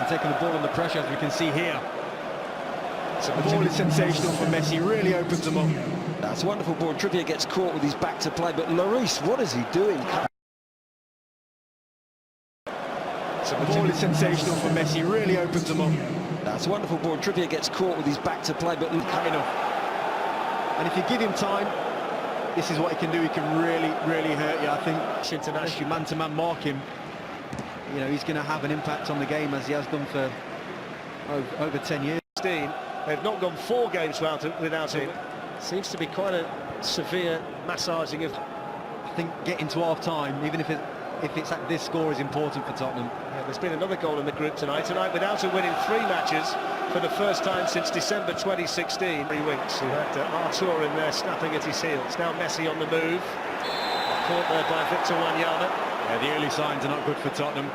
Taking the ball under pressure, as we can see here. So the ball is sensational for Messi, really opens them up. That's a wonderful ball. Trippier gets caught with his back to play, but Lloris, what is he doing? So the ball is sensational for Messi, really opens them up. That's a wonderful ball. Trippier gets caught with his back to play, but cutting off. And if you give him time, this is what he can do. He can really hurt you. I think international man-to-man mark him. You know, he's going to have an impact on the game, as he has done for over 10 years. They've not gone 4 games without him. Seems to be quite a severe massaging of... I think getting to half-time, even if it's at this score, is important for Tottenham. Yeah, there's been another goal in the group tonight without a win in 3 matches for the first time since December 2016. 3 weeks. Who had Artur in there snapping at his heels. Now Messi on the move. Caught there by Victor Wanyama. Yeah, the early signs are not good for Tottenham.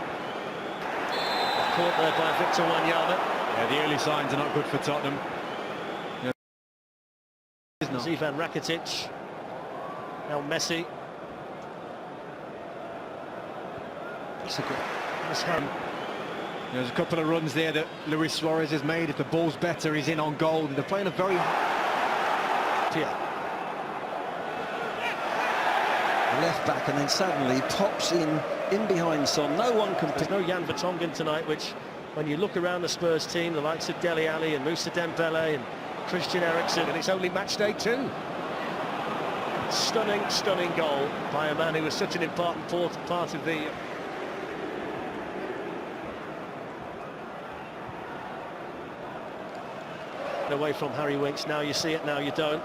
Caught there by Victor Wanyama. Yeah, the early signs are not good for Tottenham. Yeah. Ivan Rakitic. Now Messi. There's a couple of runs there that Luis Suarez has made. If the ball's better, he's in on goal. They're playing a very... left back, and then suddenly he pops in behind Son. No one can... There's no Jan Vertonghen tonight, which, when you look around the Spurs team, the likes of Dele Alli and Moussa Dembele and Christian Eriksen, and it's only match day 2. Stunning goal by a man who was such an important part of the... away from Harry Winks. Now you see it, now you don't.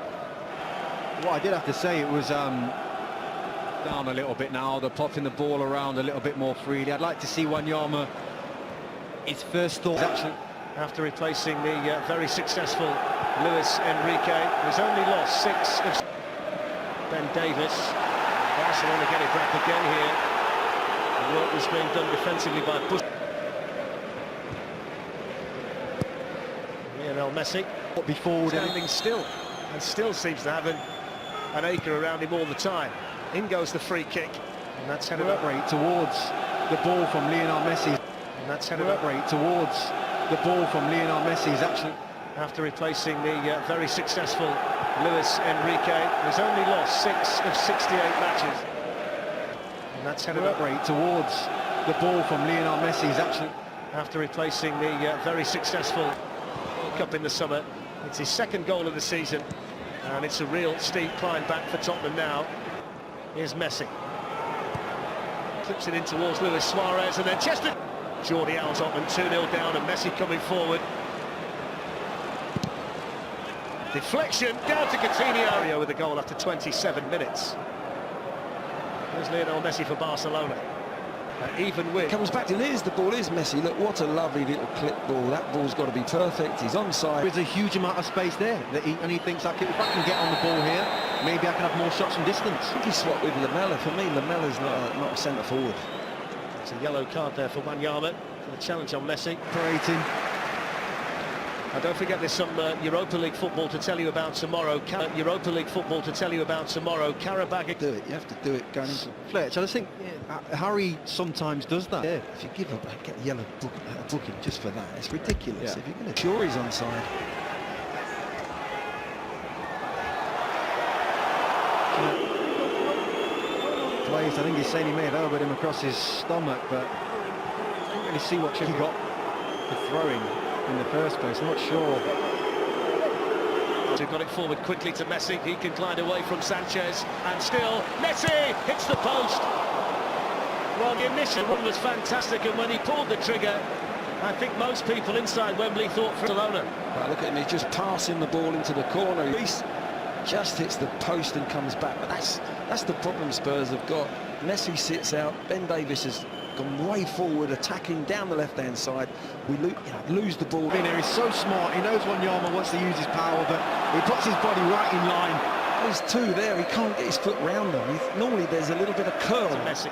What I did have to say, it was down a little bit now. They're popping the ball around a little bit more freely. I'd like to see Wanyama, his first thought actually, after replacing the very successful Luis Enrique, who's only lost 6 of... Ben Davis. Barcelona get it back again here. The work was being done defensively by Bush. Messi standing still, and still seems to have an acre around him all the time. In goes the free kick, and that's headed up right towards the ball from Lionel Messi. And that's headed up right towards the ball from Lionel Messi. Actually, after replacing the very successful Luis Enrique, who's only lost 6 of 68 matches. And that's headed up right towards the ball from Lionel Messi. Actually, after replacing the very successful Cup in the summer. It's his 2nd goal of the season, and it's a real steep climb back for Tottenham now. Here's Messi. Clips it in towards Luis Suarez, and then Chester. Jordi Alba, Tottenham 2-0 down, and Messi coming forward. Deflection down to Coutinho with a goal after 27 minutes. Here's Lionel Messi for Barcelona. Even with... Comes back to, here's the ball, here's Messi. Look, what a lovely little clip ball. That ball's got to be perfect. He's onside. There's a huge amount of space there, and he thinks, if I can get on the ball here, maybe I can have more shots from distance. I think he swapped with Lamela. For me, Lamela's not a centre forward. It's a yellow card there for Wanyama. The challenge on Messi. Operating. And don't forget, there's some Europa League football to tell you about tomorrow. Europa League football to tell you about tomorrow. Karabag. Do it. You have to do it going into... Fletch, I just think Harry sometimes does that. Yeah. If you give a get a yellow booking just for that, it's ridiculous. Yeah. If you're going to... Sure, he's onside. Plays, I think he's saying he may have elbowed him across his stomach, but I don't really see what he got for throwing in the first place. I'm not sure. Got it forward quickly to Messi. He can glide away from Sanchez, and still Messi hits the post. Well, the initial one was fantastic, and when he pulled the trigger, I think most people inside Wembley thought for Barcelona. Right, look at him, he's just passing the ball into the corner. He just hits the post and comes back, but that's the problem Spurs have got. Messi sits out, Ben Davis has gone way forward, attacking down the left-hand side. We lose the ball. He's so smart. He knows Wanyama wants to use his power, but he puts his body right in line. There's 2 there. He can't get his foot round them. Normally there's a little bit of curl. Messi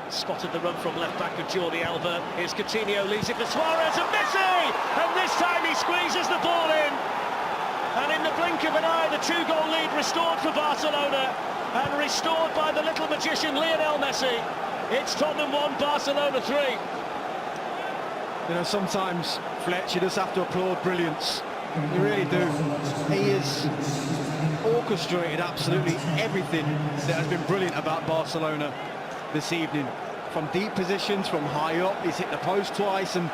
spotted the run from left back of Jordi Alba. Here's Coutinho, leaves it for Suarez, and Messi! And this time he squeezes the ball in. And in the blink of an eye, the 2-goal lead restored for Barcelona, and restored by the little magician Lionel Messi. It's Tottenham 1, Barcelona 3. You know, sometimes, Fletch, you just have to applaud brilliance. You really do. He has orchestrated absolutely everything that has been brilliant about Barcelona this evening. From deep positions, from high up, he's hit the post twice, and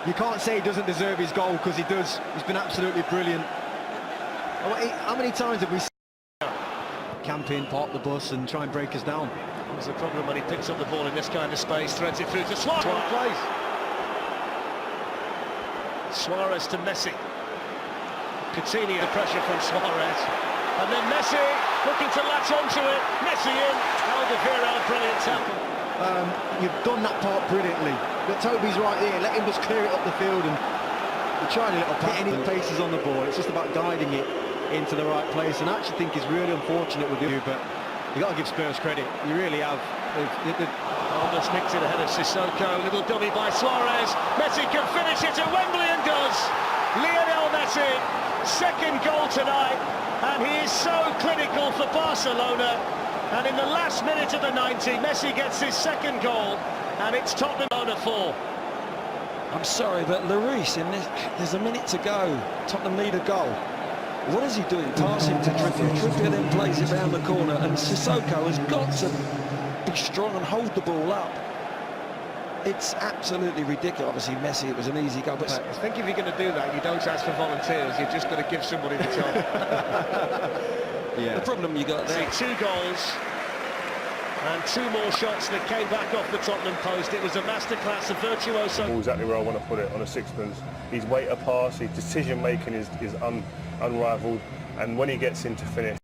you can't say he doesn't deserve his goal, because he does. He's been absolutely brilliant. How many times have we seen camp in, park the bus and try and break us down? There's a problem when he picks up the ball in this kind of space, threads it through to Suarez. Suarez to Messi. Coutinho, the pressure from Suarez. And then Messi looking to latch onto it. Messi in. Alderweireld, brilliant tackle. You've done that part brilliantly. But Toby's right here. Let him just clear it up the field, and you're trying a little bit. Any places on the ball. It's just about guiding it into the right place. And I actually think it's really unfortunate with you, but you've got to give Spurs credit. You really have. Almost nicked it ahead of Sissoko. Little dummy by Suarez. Messi can finish it at Wembley and does. Lionel Messi, second goal tonight, and he is so clinical for Barcelona. And in the last minute of the 90, Messi gets his second goal, and it's Tottenham 4. I'm sorry, but Lloris, there's a minute to go. Tottenham need a goal. What is he doing? Passing to Trippier. Trippier then plays it round the corner, and Sissoko has got to be strong and hold the ball up. It's absolutely ridiculous. Obviously, Messi, it was an easy goal. But I think if you're going to do that, you don't ask for volunteers. You've just got to give somebody the job. Yeah. The problem you got there. See, 2 goals and 2 more shots that came back off the Tottenham post. It was a masterclass, a virtuoso. Exactly where I want to put it, on a sixpence. His weight of pass, his decision making is unrivaled, and when he gets in to finish.